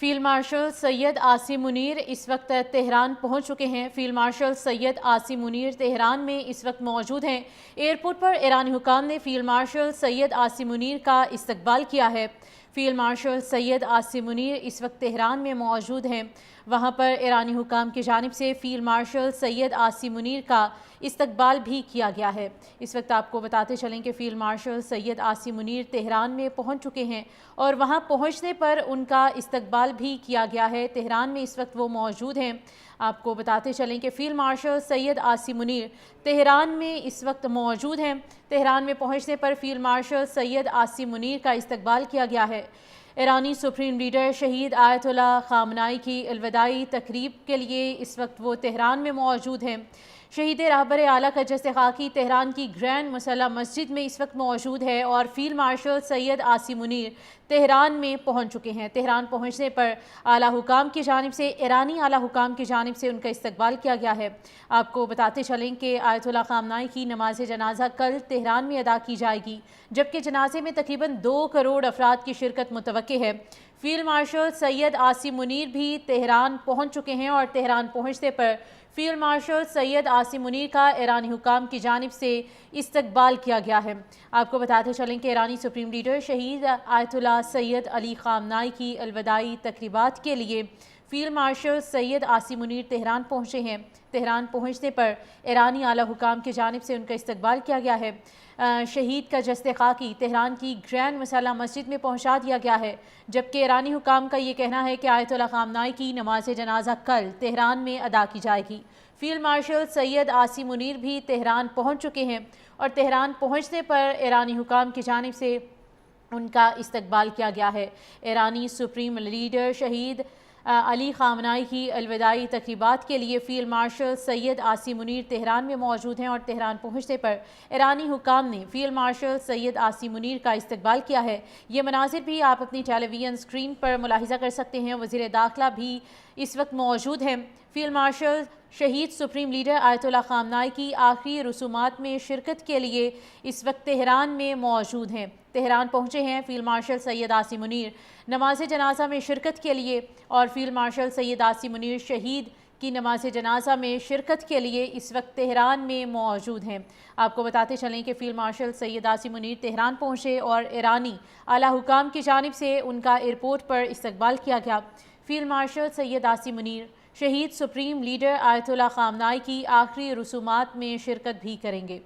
Field marshal Syed Asim Munir اس وقت Tehran پہنچ چکے ہیں۔ Field marshal Syed Asim Munir Tehran میں اس وقت موجود ہیں۔ ایئرپورٹ پر ایرانی حکام نے فیلڈ مارشل سید عاصم منیر کا استقبال کیا ہے۔ فیلڈ مارشل سید عاصم منیر اس وقت تہران میں موجود ہیں۔ وہاں پر ایرانی حکام کی جانب سے فیلڈ مارشل سید عاصم منیر کا استقبال بھی کیا گیا ہے۔ اس وقت آپ کو بتاتے چلیں کہ field marshal Syed Asim Munir Tehran میں پہنچ چکے ہیں اور وہاں پہنچنے پر ان کا استقبال بھی کیا گیا ہے۔ تہران میں اس وقت وہ موجود ہیں۔ آپ کو بتاتے چلیں کہ field marshal Syed Asim Munir Tehran میں اس وقت موجود ہیں۔ تہران میں پہنچنے پر فیلڈ مارشل سید عاصم منیر کا استقبال کیا گیا ہے۔ ایرانی سپریم لیڈر شہید آیت اللہ خامنائی کی الوداعی تقریب کے لیے اس وقت وہ تہران میں موجود ہیں۔ شہید رہبر اعلیٰ کا جسد خاکی تہران کی گرینڈ مسلح مسجد میں اس وقت موجود ہے اور field marshal Syed Asim Munir Tehran میں پہنچ چکے ہیں۔ تہران پہنچنے پر اعلیٰ حکام کی جانب سے ایرانی اعلیٰ حکام کی جانب سے ان کا استقبال کیا گیا ہے۔ آپ کو بتاتے چلیں کہ آیت اللہ خامنائی کی نماز جنازہ کل تہران میں ادا کی جائے گی، جبکہ جنازے میں تقریباً 2 کروڑ افراد کی شرکت متوقع ہے۔ فیلڈ مارشل سید عاصم منیر بھی تہران پہنچ چکے ہیں اور تہران پہنچنے پر فیلڈ مارشل سید عاصم منیر کا ایرانی حکام کی جانب سے استقبال کیا گیا ہے۔ آپ کو بتاتے چلیں کہ ایرانی سپریم لیڈر شہید آیت اللہ سید علی خامنائی کی الوداعی تقریبات کے لیے field marshal Syed Asim Munir Tehran پہنچے ہیں۔ تہران پہنچنے پر ایرانی اعلیٰ حکام کی جانب سے ان کا استقبال کیا گیا ہے۔ شہید کا جسد خاکی تہران کی گرینڈ مسلح مسجد میں پہنچا دیا گیا ہے، جبکہ ایرانی حکام کا یہ کہنا ہے کہ آیت اللہ خامنائی کی نماز جنازہ کل تہران میں ادا کی جائے گی۔ فیلڈ مارشل سید عاصم منیر بھی تہران پہنچ چکے ہیں اور تہران پہنچنے پر ایرانی حکام کی جانب سے ان کا استقبال کیا گیا ہے۔ ایرانی سپریم لیڈر شہید علی خامنائی کی الوداعی تقریبات کے لیے field marshal Syed Asim Munir Tehran میں موجود ہیں اور تہران پہنچنے پر ایرانی حکام نے فیلڈ مارشل سید عاصم منیر کا استقبال کیا ہے۔ یہ مناظر بھی آپ اپنی ٹیلی ویژن اسکرین پر ملاحظہ کر سکتے ہیں۔ وزیر داخلہ بھی اس وقت موجود ہیں۔ فیلڈ مارشل شہید سپریم لیڈر آیت اللہ خامنائی کی آخری رسومات میں شرکت کے لیے اس وقت تہران میں موجود ہیں۔ تہران پہنچے ہیں فیلڈ مارشل سید عاصم منیر نماز جنازہ میں شرکت کے لیے، اور فیلڈ مارشل سید عاصم منیر شہید کی نماز جنازہ میں شرکت کے لیے اس وقت تہران میں موجود ہیں۔ آپ کو بتاتے چلیں کہ field marshal Syed Asim Munir Tehran پہنچے اور ایرانی اعلیٰ حکام کی جانب سے ان کا ایئرپورٹ پر استقبال کیا گیا۔ فیلڈ مارشل سید عاصم منیر شہید سپریم لیڈر آیت اللہ خامنائی کی آخری رسومات میں شرکت بھی کریں گے۔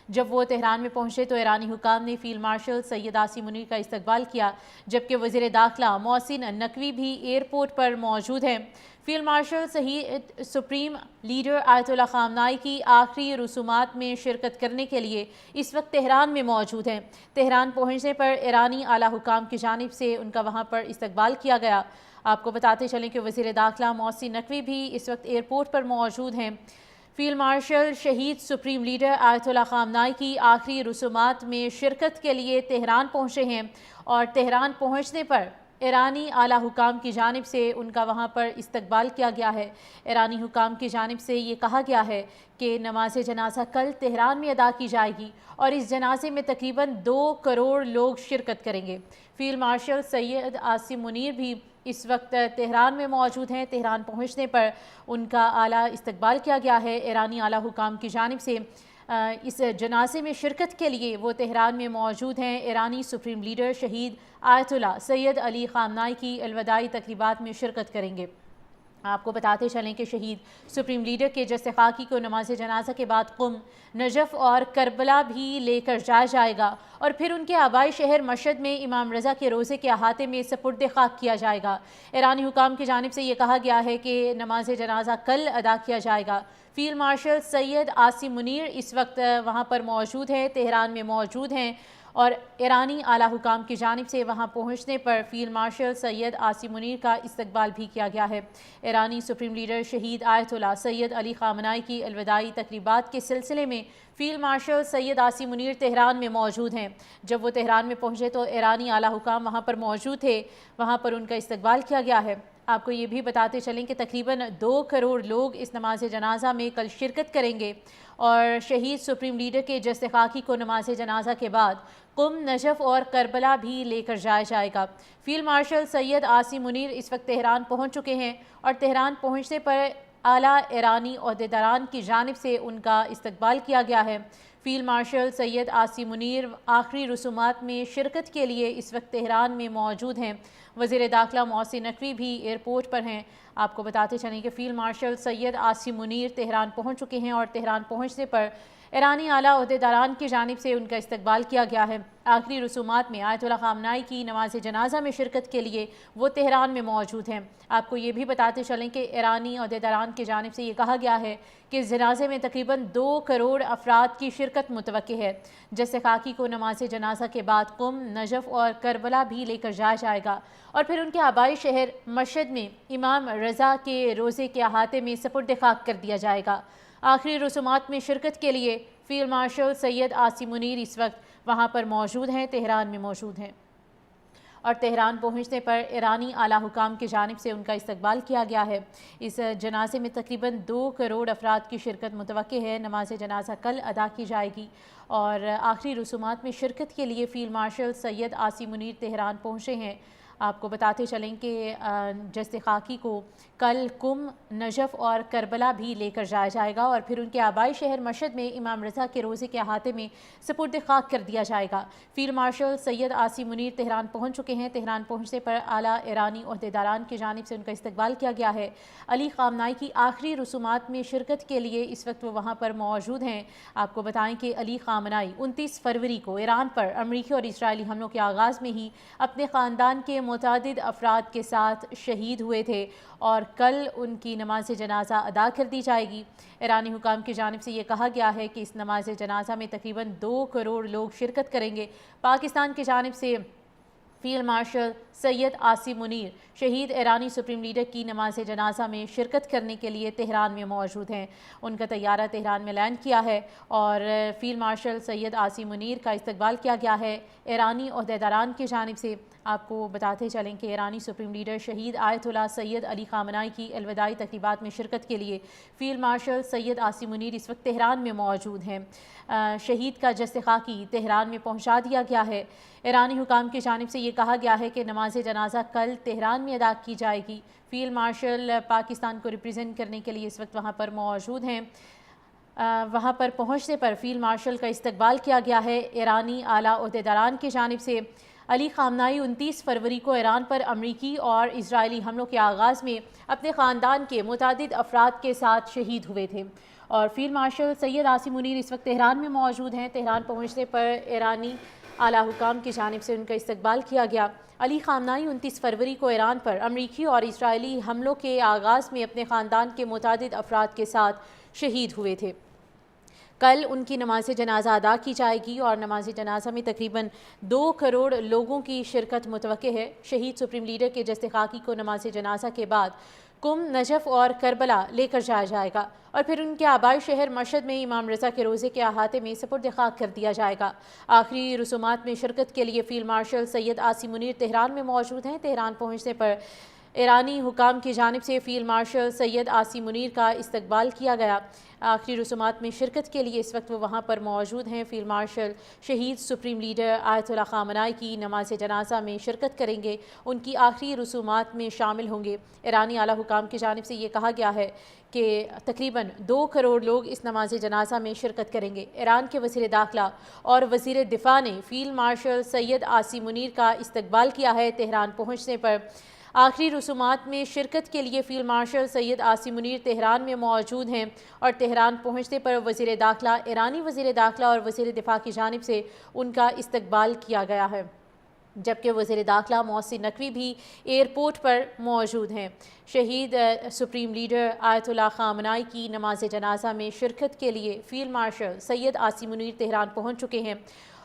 جب وہ تہران میں پہنچے تو ایرانی حکام نے فیلڈ مارشل سید عاصم منیر کا استقبال کیا، جبکہ وزیر داخلہ محسن نقوی بھی ایئرپورٹ پر موجود ہیں۔ فیلڈ مارشل شہید سپریم لیڈر آیت اللہ خامنائی کی آخری رسومات میں شرکت کرنے کے لیے اس وقت تہران میں موجود ہیں۔ تہران پہنچنے پر ایرانی اعلیٰ حکام کی جانب سے ان کا وہاں پر استقبال کیا گیا۔ آپ کو بتاتے چلیں کہ وزیر داخلہ محسن نقوی بھی اس وقت ایئرپورٹ پر موجود ہیں۔ فیلڈ مارشل شہید سپریم لیڈر آیت اللہ خامنائی کی آخری رسومات میں شرکت کے لیے تہران پہنچے ہیں اور تہران پہنچنے پر ایرانی اعلیٰ حکام کی جانب سے ان کا وہاں پر استقبال کیا گیا ہے۔ ایرانی حکام کی جانب سے یہ کہا گیا ہے کہ نماز جنازہ کل تہران میں ادا کی جائے گی اور اس جنازے میں تقریباً 2 کروڑ لوگ شرکت کریں گے۔ فیلڈ مارشل سید عاصم منیر بھی اس وقت تہران میں موجود ہیں۔ تہران پہنچنے پر ان کا اعلیٰ استقبال کیا گیا ہے۔ ایرانی اعلیٰ حکام کی جانب سے اس جنازے میں شرکت کے لیے وہ تہران میں موجود ہیں۔ ایرانی سپریم لیڈر شہید آیت اللہ سید علی خامنائی کی الوداعی تقریبات میں شرکت کریں گے۔ آپ کو بتاتے چلیں کہ شہید سپریم لیڈر کے جسد خاکی کو نماز جنازہ کے بعد قم، نجف اور کربلا بھی لے کر جایا جائے گا اور پھر ان کے آبائی شہر مشہد میں امام رضا کے روضے کے احاطے میں سپرد خاک کیا جائے گا۔ ایرانی حکام کی جانب سے یہ کہا گیا ہے کہ نماز جنازہ کل ادا کیا جائے گا۔ فیلڈ مارشل سید عاصم منیر اس وقت وہاں پر موجود ہے، تہران میں موجود ہیں اور ایرانی اعلیٰ حکام کی جانب سے وہاں پہنچنے پر فیلڈ مارشل سید عاصم منیر کا استقبال بھی کیا گیا ہے۔ ایرانی سپریم لیڈر شہید آیت اللہ سید علی خامنائی کی الوداعی تقریبات کے سلسلے میں field marshal Syed Asim Munir Tehran میں موجود ہیں۔ جب وہ تہران میں پہنچے تو ایرانی اعلیٰ حکام وہاں پر موجود تھے، وہاں پر ان کا استقبال کیا گیا ہے۔ آپ کو یہ بھی بتاتے چلیں کہ تقریباً 2 کروڑ لوگ اس نماز جنازہ میں کل شرکت کریں گے اور شہید سپریم لیڈر کے جسد خاکی کو نماز جنازہ کے بعد قم، نجف اور کربلا بھی لے کر جایا جائے گا۔ فیلڈ مارشل سید عاصم منیر اس وقت تہران پہنچ چکے ہیں اور تہران پہنچنے پر اعلیٰ ایرانی عہدیداران کی جانب سے ان کا استقبال کیا گیا ہے۔ فیلڈ مارشل سید عاصم منیر آخری رسومات میں شرکت کے لیے اس وقت تہران میں موجود ہیں۔ وزیر داخلہ محسن نقوی بھی ایئرپورٹ پر ہیں۔ آپ کو بتاتے چلیں کہ field marshal Syed Asim Munir Tehran پہنچ چکے ہیں اور تہران پہنچنے پر ایرانی اعلیٰ عہدیداران کی جانب سے ان کا استقبال کیا گیا ہے۔ آخری رسومات میں آیت اللہ خامنائی کی نماز جنازہ میں شرکت کے لیے وہ تہران میں موجود ہیں۔ آپ کو یہ بھی بتاتے چلیں کہ ایرانی عہدیداران کی جانب سے یہ کہا گیا ہے کہ اس جنازے میں تقریباً 2 کروڑ افراد کی شرکت متوقع ہے۔ جسد خاکی کو نماز جنازہ کے بعد قم، نجف اور کربلا بھی لے کر جایا جائے گا اور پھر ان کے آبائی شہر مشہد میں امام رضا کے روضے کے احاطے میں سپرد خاک کر دیا جائے گا۔ آخری رسومات میں شرکت کے لیے فیلڈ مارشل سید عاصم منیر اس وقت وہاں پر موجود ہیں، تہران میں موجود ہیں اور تہران پہنچنے پر ایرانی اعلیٰ حکام کی جانب سے ان کا استقبال کیا گیا ہے۔ اس جنازے میں تقریباً 2 کروڑ افراد کی شرکت متوقع ہے۔ نماز جنازہ کل ادا کی جائے گی اور آخری رسومات میں شرکت کے لیے field marshal Syed Asim Munir Tehran پہنچے ہیں۔ آپ کو بتاتے چلیں کہ جسد خاکی کو کل قم، نجف اور کربلا بھی لے کر جایا جائے گا اور پھر ان کے آبائی شہر مشہد میں امام رضا کے روضے کے احاطے میں سپرد خاک کر دیا جائے گا۔ Field marshal Syed Asim Munir Tehran پہنچ چکے ہیں۔ تہران پہنچنے پر اعلیٰ ایرانی عہدیداران کی جانب سے ان کا استقبال کیا گیا ہے۔ علی خامنائی کی آخری رسومات میں شرکت کے لیے اس وقت وہ وہاں پر موجود ہیں۔ آپ کو بتائیں کہ علی خامنائی 29 فروری کو ایران پر امریکی اور اسرائیلی حملوں کے آغاز میں ہی اپنے خاندان کے متعدد افراد کے ساتھ شہید ہوئے تھے اور کل ان کی نماز جنازہ ادا کر دی جائے گی۔ ایرانی حکام کی جانب سے یہ کہا گیا ہے کہ اس نماز جنازہ میں تقریباً 2 کروڑ لوگ شرکت کریں گے۔ پاکستان کی جانب سے فیلڈ مارشل سید عاصم منیر شہید ایرانی سپریم لیڈر کی نماز جنازہ میں شرکت کرنے کے لیے تہران میں موجود ہیں۔ ان کا طیارہ تہران میں لینڈ کیا ہے اور فیلڈ مارشل سید عاصم منیر کا استقبال کیا گیا ہے ایرانی عہدیداران کی جانب سے۔ آپ کو بتاتے چلیں کہ ایرانی سپریم لیڈر شہید آیت اللہ سید علی خامنائی کی الوداعی تقریبات میں شرکت کے لیے فیلڈ مارشل سید عاصم منیر اس وقت تہران میں موجود ہیں۔ شہید کا جسد خاکی تہران میں پہنچا دیا گیا ہے۔ ایرانی حکام کی جانب سے یہ کہا گیا ہے کہ نماز جنازہ کل تہران میں ادا کی جائے گی۔ فیلڈ مارشل پاکستان کو ریپرزینٹ کرنے کے لیے اس وقت وہاں پر موجود ہیں۔ وہاں پر پہنچنے پر فیلڈ مارشل کا استقبال کیا گیا ہے ایرانی اعلیٰ عہدیداران کی جانب سے۔ علی خامنائی 29 فروری کو ایران پر امریکی اور اسرائیلی حملوں کے آغاز میں اپنے خاندان کے متعدد افراد کے ساتھ شہید ہوئے تھے اور فیلڈ مارشل سید عاصم منیر اس وقت تہران میں موجود ہیں۔ تہران پہنچنے پر ایرانی اعلیٰ حکام کی جانب سے ان کا استقبال کیا گیا۔ علی خامنائی 29 فروری کو ایران پر امریکی اور اسرائیلی حملوں کے آغاز میں اپنے خاندان کے متعدد افراد کے ساتھ شہید ہوئے تھے۔ کل ان کی نماز جنازہ ادا کی جائے گی اور نماز جنازہ میں تقریباً 2 کروڑ لوگوں کی شرکت متوقع ہے۔ شہید سپریم لیڈر کے جسد خاکی کو نماز جنازہ کے بعد قم، نجف اور کربلا لے کر جایا جائے گا اور پھر ان کے آبائی شہر مشہد میں امام رضا کے روضے کے احاطے میں سپرد خاک کر دیا جائے گا۔ آخری رسومات میں شرکت کے لیے field marshal Syed Asim Munir Tehran میں موجود ہیں۔ تہران پہنچنے پر ایرانی حکام کی جانب سے فیلڈ مارشل سید عاصم منیر کا استقبال کیا گیا۔ آخری رسومات میں شرکت کے لیے اس وقت وہ وہاں پر موجود ہیں۔ فیلڈ مارشل شہید سپریم لیڈر آیت اللہ خامنائی کی نماز جنازہ میں شرکت کریں گے، ان کی آخری رسومات میں شامل ہوں گے۔ ایرانی اعلیٰ حکام کی جانب سے یہ کہا گیا ہے کہ تقریباً 2 کروڑ لوگ اس نماز جنازہ میں شرکت کریں گے۔ ایران کے وزیر داخلہ اور وزیر دفاع نے فیلڈ مارشل سید عاصم منیر کا استقبال کیا ہے۔ تہران پہنچنے پر آخری رسومات میں شرکت کے لیے field marshal Syed Asim Munir Tehran میں موجود ہیں اور تہران پہنچنے پر وزیر داخلہ، ایرانی وزیر داخلہ اور وزیر دفاع کی جانب سے ان کا استقبال کیا گیا ہے، جبکہ وزیر داخلہ محسن نقوی بھی ایئرپورٹ پر موجود ہیں۔ شہید سپریم لیڈر آیت اللہ خامنائی کی نماز جنازہ میں شرکت کے لیے field marshal Syed Asim Munir Tehran پہنچ چکے ہیں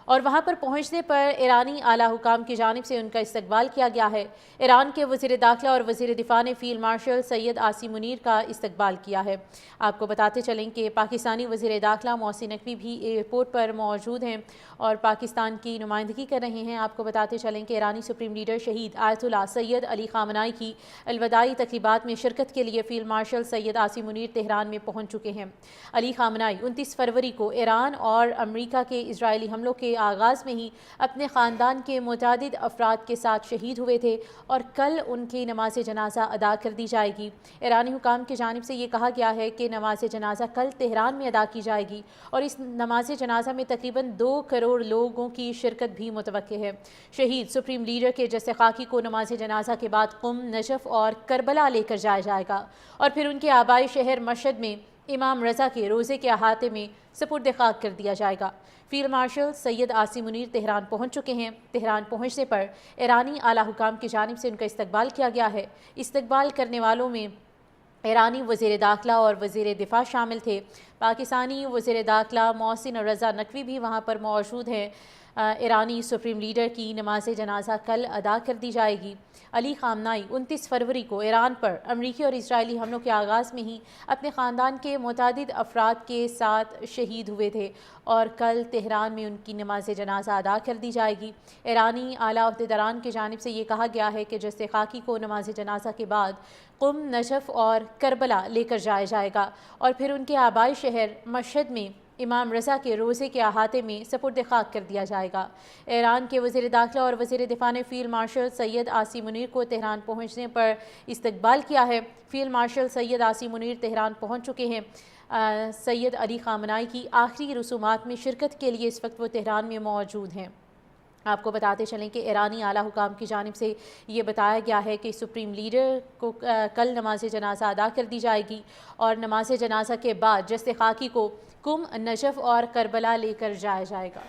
اور وہاں پر پہنچنے پر ایرانی اعلیٰ حکام کی جانب سے ان کا استقبال کیا گیا ہے۔ ایران کے وزیر داخلہ اور وزیر دفاع نے فیلڈ مارشل سید عاصم منیر کا استقبال کیا ہے۔ آپ کو بتاتے چلیں کہ پاکستانی وزیر داخلہ محسن نقوی بھی ایئرپورٹ پر موجود ہیں اور پاکستان کی نمائندگی کر رہے ہیں۔ آپ کو بتاتے چلیں کہ ایرانی سپریم لیڈر شہید آیت اللہ سید علی خامنائی کی الوداعی تقریبات میں شرکت کے لیے field marshal Syed Asim Munir Tehran میں پہنچ چکے ہیں۔ علی خامنائی 29 فروری کو ایران اور امریکہ کے اسرائیلی حملوں کے آغاز میں ہی اپنے خاندان کے متعدد افراد کے ساتھ شہید ہوئے تھے اور کل ان کی نماز جنازہ ادا کر دی جائے گی۔ ایرانی حکام کی جانب سے یہ کہا گیا ہے کہ نماز جنازہ کل تہران میں ادا کی جائے گی اور اس نماز جنازہ میں تقریباً 2 کروڑ لوگوں کی شرکت بھی متوقع ہے۔ شہید سپریم لیڈر کے جثہ خاکی کو نماز جنازہ کے بعد قم، نجف اور کربلا لے کر جایا جائے گا اور پھر ان کے آبائی شہر مشہد میں امام رضا کے روضے کے احاطے میں سپرد خاک کر دیا جائے گا۔ Field marshal Syed Asim Munir Tehran پہنچ چکے ہیں۔ تہران پہنچنے پر ایرانی اعلیٰ حکام کی جانب سے ان کا استقبال کیا گیا ہے۔ استقبال کرنے والوں میں ایرانی وزیر داخلہ اور وزیر دفاع شامل تھے۔ پاکستانی وزیر داخلہ محسن رضا نقوی بھی وہاں پر موجود ہیں۔ ایرانی سپریم لیڈر کی نماز جنازہ کل ادا کر دی جائے گی۔ علی خامنائی 29 فروری کو ایران پر امریکی اور اسرائیلی حملوں کے آغاز میں ہی اپنے خاندان کے متعدد افراد کے ساتھ شہید ہوئے تھے اور کل تہران میں ان کی نماز جنازہ ادا کر دی جائے گی۔ ایرانی اعلیٰ عہدیداران کی جانب سے یہ کہا گیا ہے کہ جثہ خاکی کو نماز جنازہ کے بعد قم، نجف اور کربلا لے کر جایا جائے گا اور پھر ان کے آبائی شہر مشہد میں امام رضا کے روضے کے احاطے میں سپرد خاک کر دیا جائے گا۔ ایران کے وزیر داخلہ اور وزیر دفاع نے فیلڈ مارشل سید عاصم منیر کو تہران پہنچنے پر استقبال کیا ہے۔ Field marshal Syed Asim Munir Tehran پہنچ چکے ہیں۔ سید علی خامنائی کی آخری رسومات میں شرکت کے لیے اس وقت وہ تہران میں موجود ہیں۔ آپ کو بتاتے چلیں کہ ایرانی اعلیٰ حکام کی جانب سے یہ بتایا گیا ہے کہ سپریم لیڈر کو کل نماز جنازہ ادا کر دی جائے گی اور نماز جنازہ کے بعد جثہ خاکی کو قم، نجف اور کربلا لے کر جایا جائے گا۔